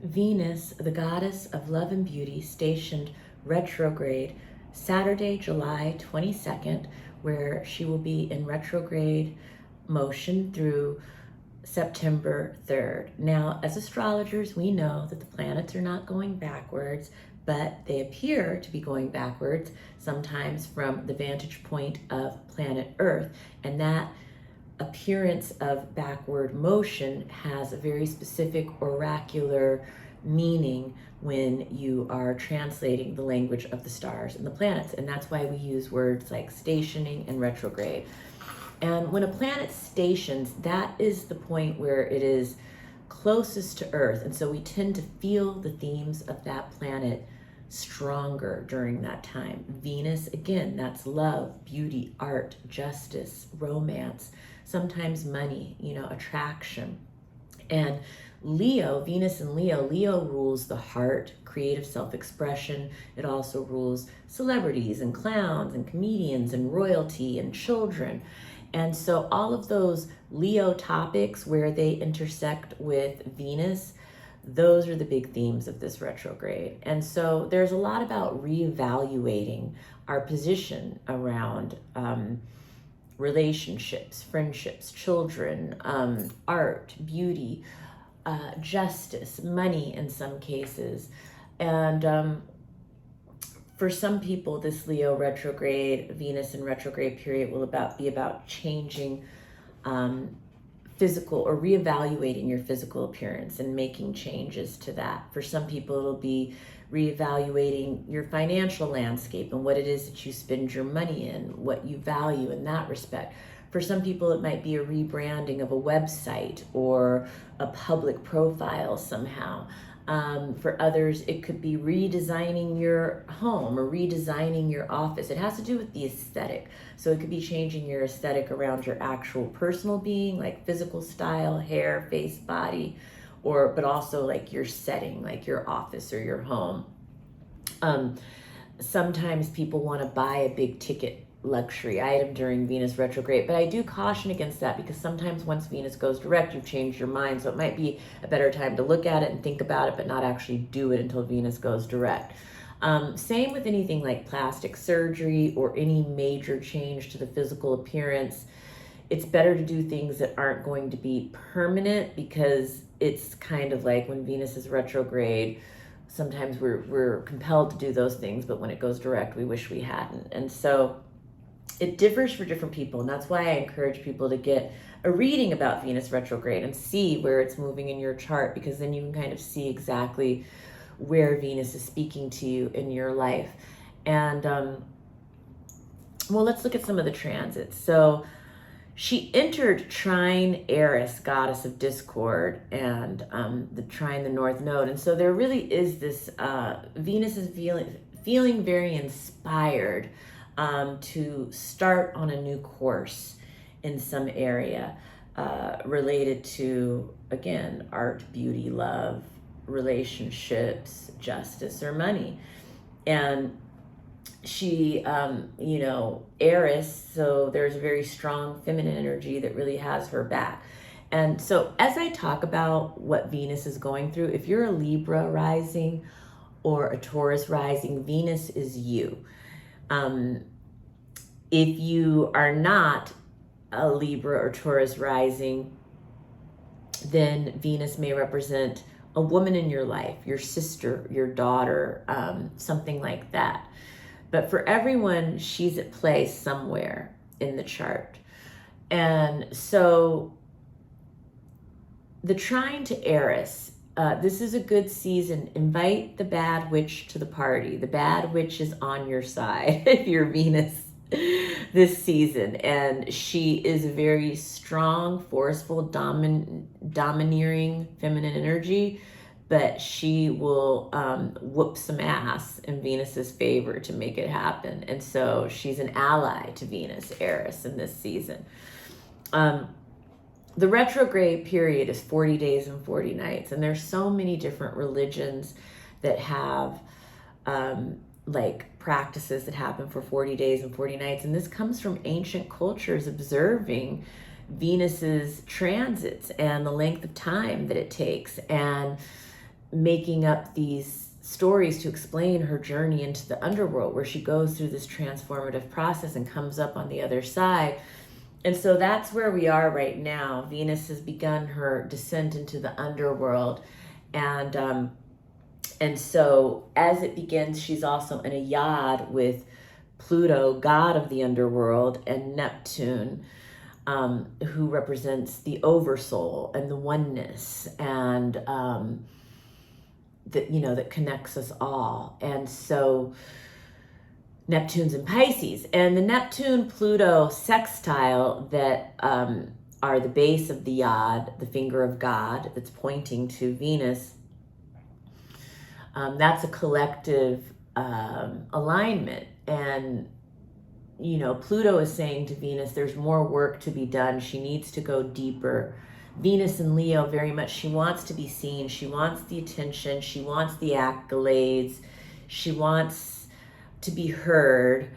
Venus, the goddess of love and beauty, stationed retrograde Saturday, July 22nd, where she will be in retrograde motion through September 3rd. Now, as astrologers, we know that the planets are not going backwards, but they appear to be going backwards, sometimes from the vantage point of planet Earth. And that appearance of backward motion has a very specific oracular meaning when you are translating the language of the stars and the planets. And that's why we use words like stationing and retrograde. And when a planet stations, that is the point where it is closest to Earth. And so we tend to feel the themes of that planet stronger during that time. Venus, again, that's love, beauty, art, justice, romance, sometimes money, attraction. And Leo, Venus and Leo rules the heart, creative self-expression. It also rules celebrities and clowns and comedians and royalty and children. And so all of those Leo topics where they intersect with Venus, those are the big themes of this retrograde. And so there's a lot about reevaluating our position around relationships, friendships, children, art, beauty, justice, money in some cases. And for some people, this Leo retrograde, Venus in retrograde period will be about changing physical or reevaluating your physical appearance and making changes to that. For some people, it'll be reevaluating your financial landscape and what it is that you spend your money in, what you value in that respect. For some people, it might be a rebranding of a website or a public profile somehow. For others, it could be redesigning your home or redesigning your office. It has to do with the aesthetic. So it could be changing your aesthetic around your actual personal being, like physical style, hair, face, body, but also like your setting, like your office or your home. Sometimes people want to buy a big ticket luxury item during Venus retrograde, but I do caution against that because sometimes once Venus goes direct, you've changed your mind. So it might be a better time to look at it and think about it, but not actually do it until Venus goes direct. Same with anything like plastic surgery or any major change to the physical appearance. It's better to do things that aren't going to be permanent because it's kind of like when Venus is retrograde, sometimes we're compelled to do those things, but when it goes direct, we wish we hadn't. And so it differs for different people, and that's why I encourage people to get a reading about Venus retrograde and see where it's moving in your chart, because then you can kind of see exactly where Venus is speaking to you in your life. And let's look at some of the transits. So she entered trine Eris, goddess of discord, and the trine, the North Node. And so there really is this, Venus is feeling very inspired to start on a new course in some area related to, again, art, beauty, love, relationships, justice, or money. And she, Eris, so there's a very strong feminine energy that really has her back. And so as I talk about what Venus is going through, if you're a Libra rising or a Taurus rising, Venus is you. If you are not a Libra or Taurus rising, then Venus may represent a woman in your life, your sister, your daughter, something like that. But for everyone, she's at play somewhere in the chart. And so the trine to Eris, this is a good season. Invite the bad witch to the party. The bad witch is on your side if you're Venus this season. And she is a very strong, forceful, domineering feminine energy, but she will whoop some ass in Venus's favor to make it happen. And so she's an ally to Venus, Eris, in this season. The retrograde period is 40 days and 40 nights. And there's so many different religions that have like practices that happen for 40 days and 40 nights. And this comes from ancient cultures observing Venus's transits and the length of time that it takes. And making up these stories to explain her journey into the underworld, where she goes through this transformative process and comes up on the other side. And so that's where we are right now. Venus has begun her descent into the underworld. And so as it begins, she's also in a yod with Pluto, god of the underworld, and Neptune, who represents the oversoul and the oneness, and that connects us all. And so Neptune's in Pisces, and the Neptune-Pluto sextile that are the base of the yod, the finger of God that's pointing to Venus, that's a collective alignment. And, Pluto is saying to Venus, there's more work to be done. She needs to go deeper. Venus in Leo, very much, she wants to be seen. She wants the attention. She wants the accolades. She wants to be heard.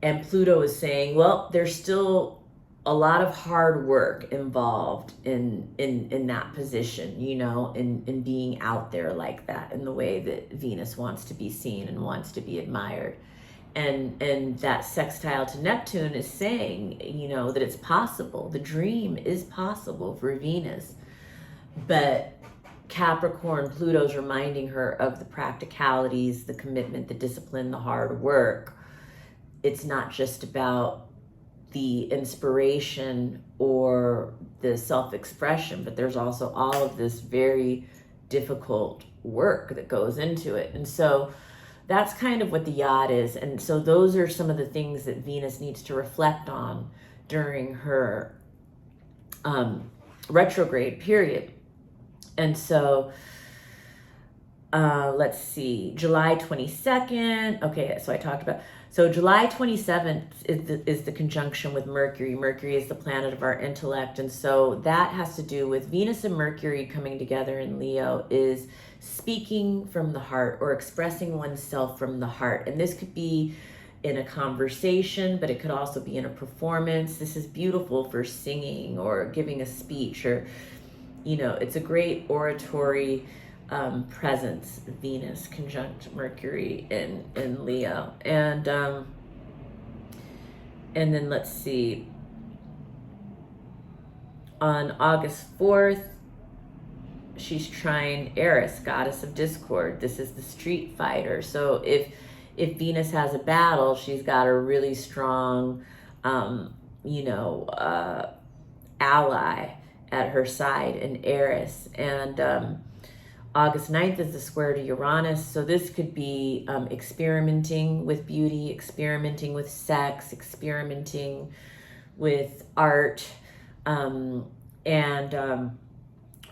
And Pluto is saying, well, there's still a lot of hard work involved in that position, in being out there like that, in the way that Venus wants to be seen and wants to be admired. And that sextile to Neptune is saying, that it's possible. The dream is possible for Venus. But Capricorn, Pluto's reminding her of the practicalities, the commitment, the discipline, the hard work. It's not just about the inspiration or the self-expression, but there's also all of this very difficult work that goes into it. And so that's kind of what the yod is. And so those are some of the things that Venus needs to reflect on during her retrograde period. And so let's see, July 22nd. Okay, so I talked about, so July 27th is the conjunction with Mercury. Mercury is the planet of our intellect. And so that has to do with Venus and Mercury coming together in Leo is speaking from the heart, or expressing oneself from the heart. And this could be in a conversation, but it could also be in a performance. This is beautiful for singing or giving a speech, or, it's a great oratory presence, Venus conjunct Mercury in Leo. And then let's see, on August 4th, she's trine Eris, goddess of discord. This is the street fighter. So if Venus has a battle, she's got a really strong, ally at her side in Eris. And August 9th is the square to Uranus. So this could be experimenting with beauty, experimenting with sex, experimenting with art,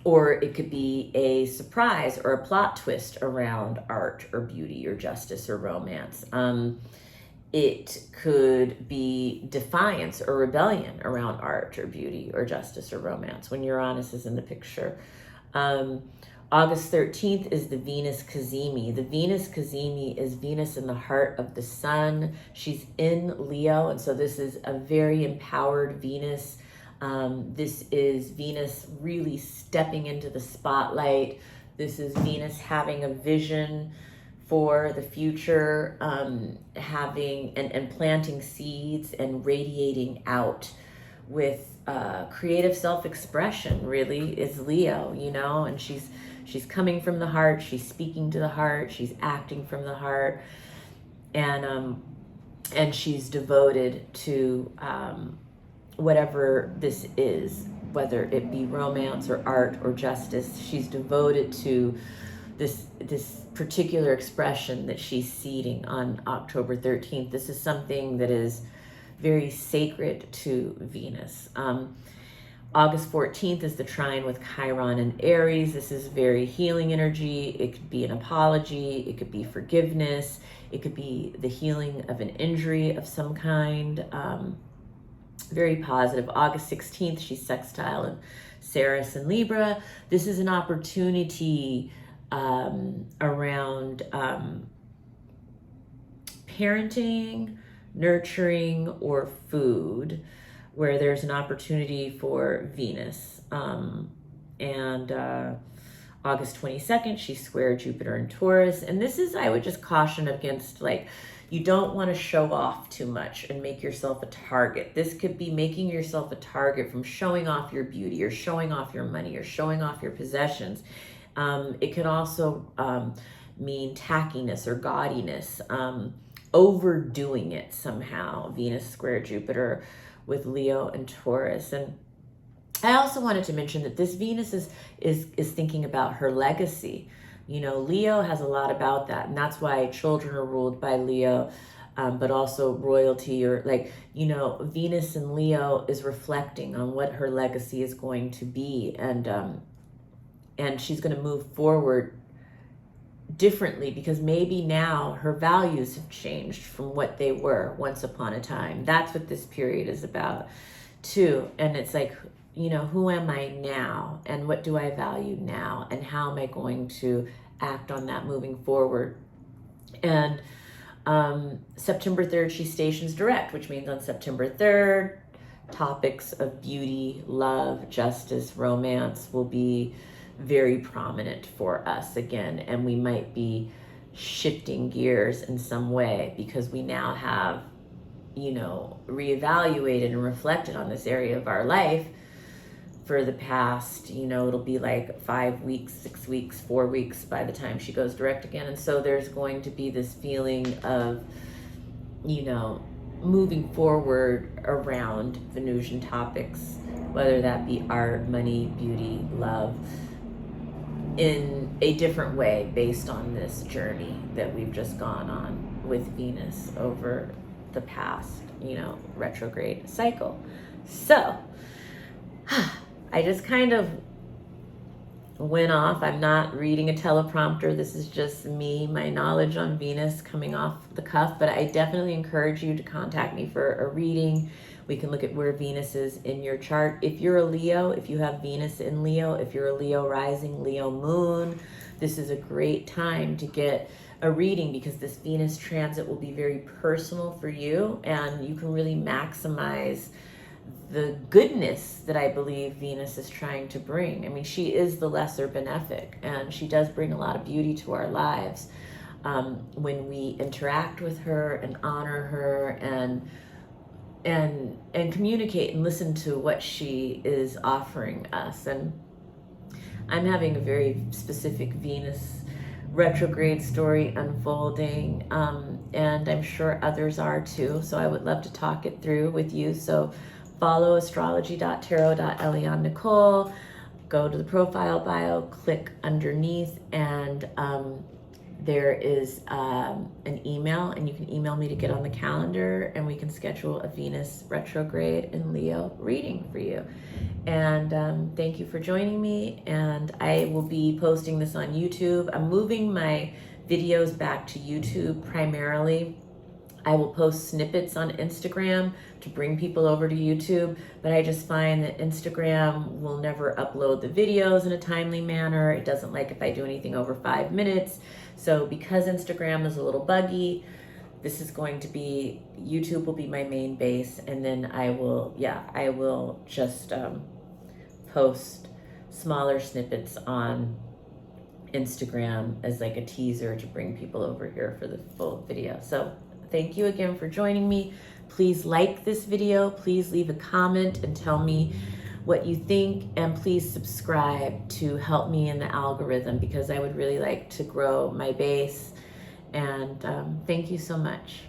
or it could be a surprise or a plot twist around art or beauty or justice or romance. It could be defiance or rebellion around art or beauty or justice or romance when Uranus is in the picture. August 13th is the Venus cazimi. The Venus cazimi is Venus in the heart of the sun. She's in Leo, and so this is a very empowered Venus. This is Venus really stepping into the spotlight. This is Venus having a vision for the future, having and planting seeds and radiating out with creative self-expression. Really is Leo, and she's coming from the heart. She's speaking to the heart. She's acting from the heart, and she's devoted to whatever this is, whether it be romance or art or justice. She's devoted to this particular expression that she's seeding on October 13th. This is something that is very sacred to Venus. August 14th is the trine with Chiron and Aries. This is very healing energy. It could be an apology. It could be forgiveness. It could be the healing of an injury of some kind. Very positive. August 16th, she's sextile and Ceres in Libra. This is an opportunity around parenting, nurturing, or food, where there's an opportunity for Venus. And August 22nd, she's square Jupiter in Taurus. And this is, I would just caution against, like, you don't want to show off too much and make yourself a target. This could be making yourself a target from showing off your beauty or showing off your money or showing off your possessions. It can also mean tackiness or gaudiness, overdoing it somehow. Venus square Jupiter with Leo and Taurus. And I also wanted to mention that this Venus is thinking about her legacy. You know, Leo has a lot about that, and that's why children are ruled by Leo, but also royalty, or like, you know, Venus in Leo is reflecting on what her legacy is going to be, and she's going to move forward differently because maybe now her values have changed from what they were once upon a time. That's what this period is about too. And it's like, you know, who am I now, and what do I value now, and how am I going to act on that moving forward? And September 3rd, she stations direct, which means on September 3rd, topics of beauty, love, justice, romance will be very prominent for us again, and we might be shifting gears in some way because we now have, you know, reevaluated and reflected on this area of our life for the past, you know, it'll be like 5 weeks, 6 weeks, 4 weeks by the time she goes direct again. And so there's going to be this feeling of, you know, moving forward around Venusian topics, whether that be art, money, beauty, love, in a different way based on this journey that we've just gone on with Venus over the past, you know, retrograde cycle. So I just kind of went off. I'm not reading a teleprompter. This is just me, my knowledge on Venus coming off the cuff, but I definitely encourage you to contact me for a reading. We can look at where Venus is in your chart. If you're a Leo, if you have Venus in Leo, if you're a Leo rising, Leo moon, this is a great time to get a reading because this Venus transit will be very personal for you, and you can really maximize the goodness that I believe Venus is trying to bring. I mean, she is the lesser benefic, and she does bring a lot of beauty to our lives when we interact with her and honor her and communicate and listen to what she is offering us. And I'm having a very specific Venus retrograde story unfolding, and I'm sure others are too. So I would love to talk it through with you. So follow astrology.tarot.Eliane Nicole, go to the profile bio, click underneath, and there is an email, and you can email me to get on the calendar, and we can schedule a Venus retrograde in Leo reading for you. And thank you for joining me, and I will be posting this on YouTube. I'm moving my videos back to YouTube primarily. I will post snippets on Instagram to bring people over to YouTube, but I just find that Instagram will never upload the videos in a timely manner. It doesn't like if I do anything over 5 minutes. So because Instagram is a little buggy, this is going to be, YouTube will be my main base, and then I will just post smaller snippets on Instagram as like a teaser to bring people over here for the full video. So thank you again for joining me. Please like this video. Please leave a comment and tell me what you think, and please subscribe to help me in the algorithm because I would really like to grow my base. And thank you so much.